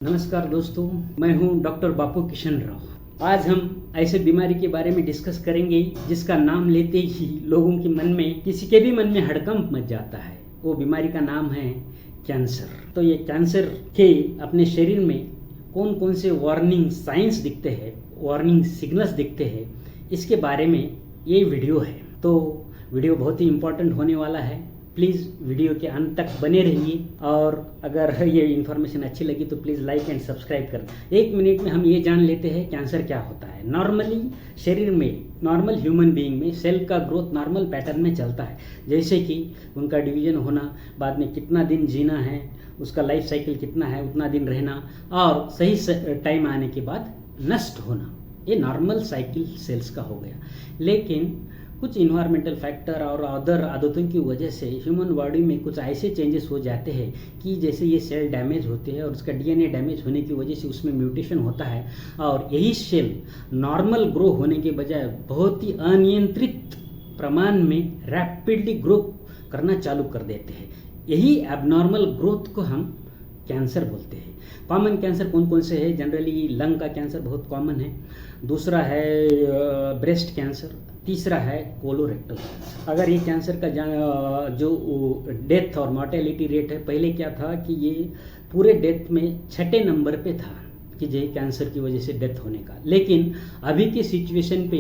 नमस्कार दोस्तों, मैं हूं डॉक्टर बापू किशन राव। आज हम ऐसे बीमारी के बारे में डिस्कस करेंगे जिसका नाम लेते ही लोगों के मन में, किसी के भी मन में हड़कंप मच जाता है। वो बीमारी का नाम है कैंसर। तो ये कैंसर के अपने शरीर में कौन कौन से वार्निंग साइंस दिखते हैं, वार्निंग सिग्नल्स दिखते हैं, इसके बारे में ये वीडियो है। तो वीडियो बहुत ही इम्पोर्टेंट होने वाला है। प्लीज़ वीडियो के अंत तक बने रहिए और अगर ये इन्फॉर्मेशन अच्छी लगी तो प्लीज़ लाइक एंड सब्सक्राइब कर दें। 1 मिनट में हम ये जान लेते हैं कैंसर क्या होता है। नॉर्मली शरीर में, नॉर्मल ह्यूमन बीइंग में सेल का ग्रोथ नॉर्मल पैटर्न में चलता है, जैसे कि उनका डिवीजन होना, बाद में कितना दिन जीना है, उसका लाइफ साइकिल कितना है, उतना दिन रहना और सही टाइम आने के बाद नष्ट होना। ये नॉर्मल साइकिल सेल्स का हो गया। लेकिन कुछ इन्वायरमेंटल फैक्टर और अदर आदतों की वजह से ह्यूमन बॉडी में कुछ ऐसे चेंजेस हो जाते हैं कि जैसे ये सेल डैमेज होते हैं और उसका डीएनए डैमेज होने की वजह से उसमें म्यूटेशन होता है और यही सेल नॉर्मल ग्रो होने के बजाय बहुत ही अनियंत्रित प्रमाण में रैपिडली ग्रो करना चालू कर देते हैं। यही एबनॉर्मल ग्रोथ को हम कैंसर बोलते हैं। कॉमन कैंसर कौन कौन से है? जनरली लंग का कैंसर बहुत कॉमन है, दूसरा है ब्रेस्ट कैंसर, तीसरा है कोलोरेक्टल कैंसर। अगर ये कैंसर का जो डेथ और मॉर्टेलिटी रेट है, पहले क्या था कि ये पूरे डेथ में 6 नंबर पे था कि ये कैंसर की वजह से डेथ होने का, लेकिन अभी की सिचुएशन पे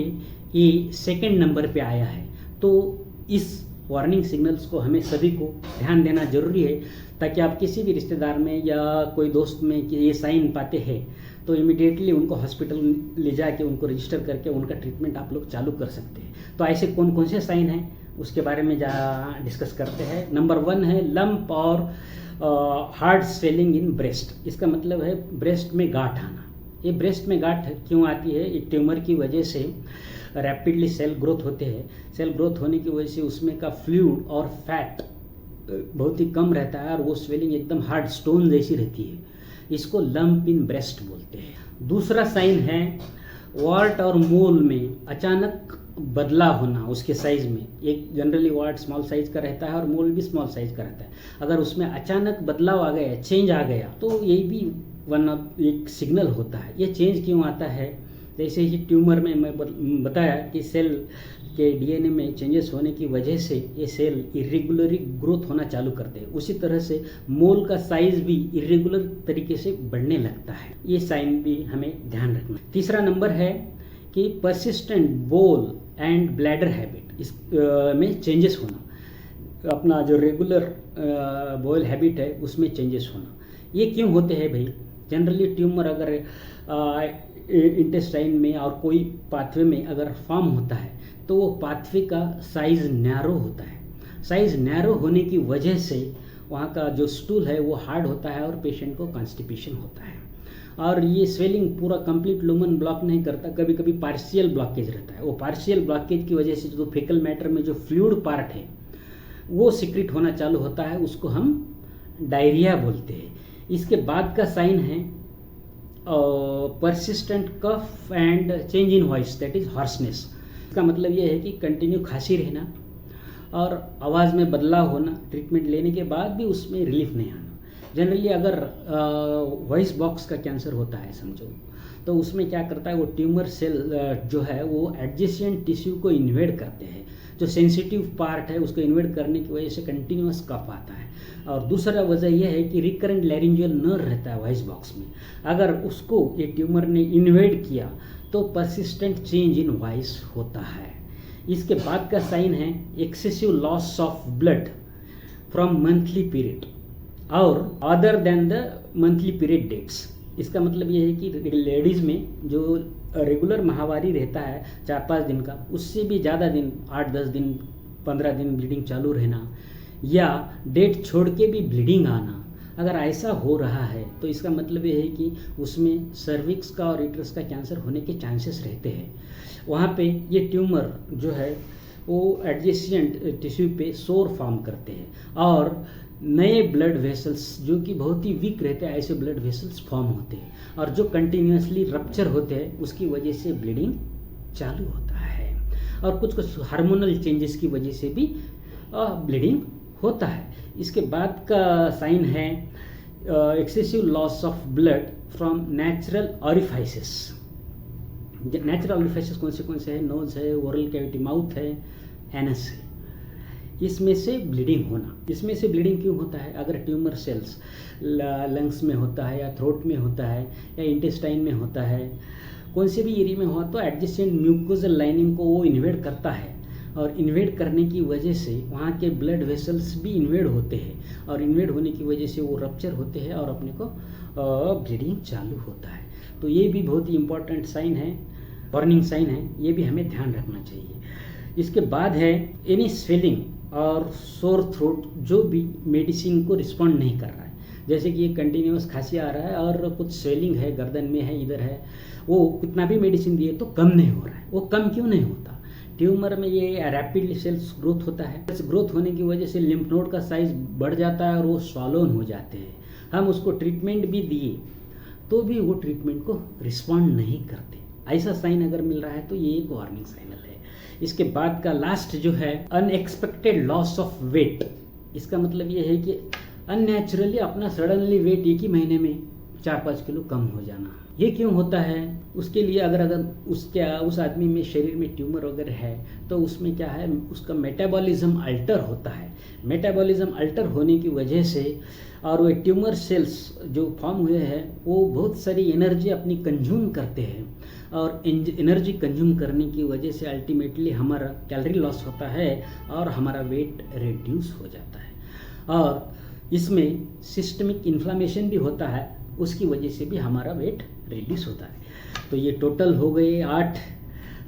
ये 2nd नंबर पे आया है। तो इस वार्निंग सिग्नल्स को हमें सभी को ध्यान देना जरूरी है, ताकि आप किसी भी रिश्तेदार में या कोई दोस्त में कि ये साइन पाते हैं तो इमिडिएटली उनको हॉस्पिटल ले जाके उनको रजिस्टर करके उनका ट्रीटमेंट आप लोग चालू कर सकते हैं। तो ऐसे कौन कौन से साइन हैं उसके बारे में डिस्कस करते हैं। नंबर 1 है लंप और हार्ड स्वेलिंग इन ब्रेस्ट। इसका मतलब है ब्रेस्ट में गांठ आना। ये ब्रेस्ट में गांठ क्यों आती है? एक ट्यूमर की वजह से रैपिडली सेल ग्रोथ होते हैं। सेल ग्रोथ होने की वजह से उसमें का फ्लूइड और फैट बहुत ही कम रहता है और वो स्वेलिंग एकदम हार्ड स्टोन जैसी रहती है। इसको लंप इन ब्रेस्ट बोलते हैं। दूसरा साइन है वार्ट और मोल में अचानक बदलाव होना उसके साइज में। एक जनरली वार्ट स्मॉल साइज का रहता है और मोल भी स्मॉल साइज का रहता है। अगर उसमें अचानक बदलाव आ गया, चेंज आ गया, तो ये भी एक सिग्नल होता है। ये चेंज क्यों आता है? जैसे ही ट्यूमर में मैं बताया कि सेल के डीएनए में चेंजेस होने की वजह से ये सेल इरेगुलरली ग्रोथ होना चालू करते हैं, उसी तरह से मोल का साइज भी इरेगुलर तरीके से बढ़ने लगता है। ये साइन भी हमें ध्यान रखना। तीसरा नंबर है कि परसिस्टेंट बोल एंड ब्लैडर हैबिट, इस में चेंजेस होना। अपना जो रेगुलर बोल हैबिट है उसमें चेंजेस होना। ये क्यों होते हैं भाई? जनरली ट्यूमर अगर इंटेस्टाइन में और कोई पाथवे में अगर फॉर्म होता है तो वो पाथवे का साइज नैरो होता है। साइज नैरो होने की वजह से वहाँ का जो स्टूल है वो हार्ड होता है और पेशेंट को कॉन्स्टिपेशन होता है। और ये स्वेलिंग पूरा कंप्लीट लुमन ब्लॉक नहीं करता, कभी कभी पार्शियल ब्लॉकेज रहता है। वो पार्शियल ब्लॉकेज की वजह से जो फेकल मैटर में जो फ्लूइड पार्ट है वो सिक्रेट होना चालू होता है, उसको हम डायरिया बोलते हैं। इसके बाद का साइन है persistent cough and change in voice, that is hoarseness. इसका मतलब ये है कि कंटिन्यू खांसी रहना और आवाज़ में बदलाव होना, ट्रीटमेंट लेने के बाद भी उसमें रिलीफ नहीं आना। जनरली अगर वॉइस बॉक्स का कैंसर होता है समझो, तो उसमें क्या करता है, वो ट्यूमर सेल जो है वो एडजेसेंट टिश्यू को इन्वेड करते हैं। जो सेंसिटिव पार्ट है उसको इन्वेड करने की वजह से कंटिन्यूअस कफ आता है। और दूसरा वजह यह है कि रिकरेंट लैरिंजियल नर्व रहता है वॉइस बॉक्स में, अगर उसको ये ट्यूमर ने इन्वेड किया तो परसिस्टेंट चेंज इन वॉइस होता है। इसके बाद का साइन है excessive loss of blood from monthly period और other than the monthly period dates. इसका मतलब ये है कि लेडीज़ में जो रेगुलर माहवारी रहता है 4-5 दिन का, उससे भी ज़्यादा दिन, 8-10 दिन, 15 दिन ब्लीडिंग चालू रहना या डेट छोड़ के भी ब्लीडिंग आना, अगर ऐसा हो रहा है तो इसका मतलब ये है कि उसमें सर्विक्स का और यूट्रस का कैंसर होने के चांसेस रहते हैं। वहाँ पे ये ट्यूमर जो है वो एडजेसेंट टिश्यू पे सोर फॉर्म करते हैं और नए ब्लड वेसल्स जो कि बहुत ही वीक रहते हैं, ऐसे ब्लड वेसल्स फॉर्म होते हैं और जो कंटिन्यूसली रप्चर होते हैं उसकी वजह से ब्लीडिंग चालू होता है। और कुछ हार्मोनल चेंजेस की वजह से भी ब्लीडिंग होता है। इसके बाद का साइन है excessive loss of blood from natural orifices. Natural orifices कौन से हैं? नोज है, ओरल कैविटी माउथ है, एनस है। इसमें से ब्लीडिंग होना, इसमें से ब्लीडिंग क्यों होता है? अगर ट्यूमर सेल्स लंग्स में होता है या थ्रोट में होता है या इंटेस्टाइन में होता है, कौन से भी एरिया में हुआ तो एडजेसेंट म्यूकोजल लाइनिंग को वो इन्वेड करता है, और इन्वेड करने की वजह से वहाँ के ब्लड वेसल्स भी इन्वेड होते हैं, और इन्वेड होने की वजह से वो रप्चर होते हैं और अपने को ब्लीडिंग चालू होता है। तो ये भी बहुत ही इंपॉर्टेंट साइन है, वार्निंग साइन है, ये भी हमें ध्यान रखना चाहिए। इसके बाद है एनी स्वेलिंग और सोर थ्रोट जो भी मेडिसिन को रिस्पॉन्ड नहीं कर रहा है, जैसे कि ये कंटिन्यूस खांसी आ रहा है और कुछ स्वेलिंग है, गर्दन में है, इधर है, वो कितना भी मेडिसिन दिए तो कम नहीं हो रहा है। वो कम क्यों नहीं होता? ट्यूमर में ये रैपिडली सेल्स ग्रोथ होता है, सेल्स ग्रोथ होने की वजह से लिम्फ नोड का साइज बढ़ जाता है और वो स्वॉलोन हो जाते हैं। हम उसको ट्रीटमेंट भी दिए तो भी वो ट्रीटमेंट को रिस्पॉन्ड नहीं करते। ऐसा साइन अगर मिल रहा है तो ये एक वार्निंग साइनल है। इसके बाद का लास्ट जो है अनएक्सपेक्टेड लॉस ऑफ वेट। इसका मतलब ये है कि अननेचुरली अपना सडनली वेट एक ही महीने में 4-5 किलो कम हो जाना। ये क्यों होता है? उसके लिए अगर उस आदमी में शरीर में ट्यूमर वगैरह है तो उसमें क्या है, उसका मेटाबॉलिज्म अल्टर होता है। मेटाबॉलिज्म अल्टर होने की वजह से और वो ट्यूमर सेल्स जो फॉर्म हुए हैं वो बहुत सारी एनर्जी अपनी कंज्यूम करते हैं, और एनर्जी कंज्यूम करने की वजह से अल्टीमेटली हमारा कैलोरी लॉस होता है और हमारा वेट रिड्यूस हो जाता है। और इसमें सिस्टमिक इन्फ्लामेशन भी होता है, उसकी वजह से भी हमारा वेट रिड्यूस होता है। तो ये टोटल हो गए 8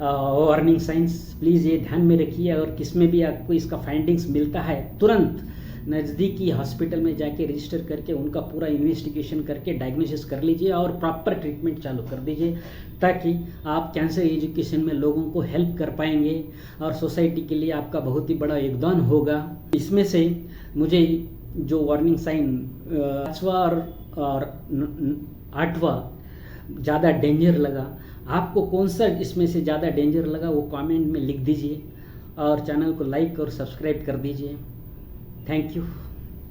वार्निंग साइंस। प्लीज़ ये ध्यान में रखिए, और किसमें भी आपको इसका फाइंडिंग्स मिलता है तुरंत नज़दीकी हॉस्पिटल में जाके रजिस्टर करके उनका पूरा इन्वेस्टिगेशन करके डायग्नोसिस कर लीजिए और प्रॉपर ट्रीटमेंट चालू कर दीजिए, ताकि आप कैंसर एजुकेशन में लोगों को हेल्प कर पाएंगे और सोसाइटी के लिए आपका बहुत ही बड़ा योगदान होगा। इसमें से मुझे जो वार्निंग साइन 5वां और 8वां ज़्यादा डेंजर लगा, आपको कौन सा इसमें से ज़्यादा डेंजर लगा वो कमेंट में लिख दीजिए, और चैनल को लाइक और सब्सक्राइब कर दीजिए। Thank you.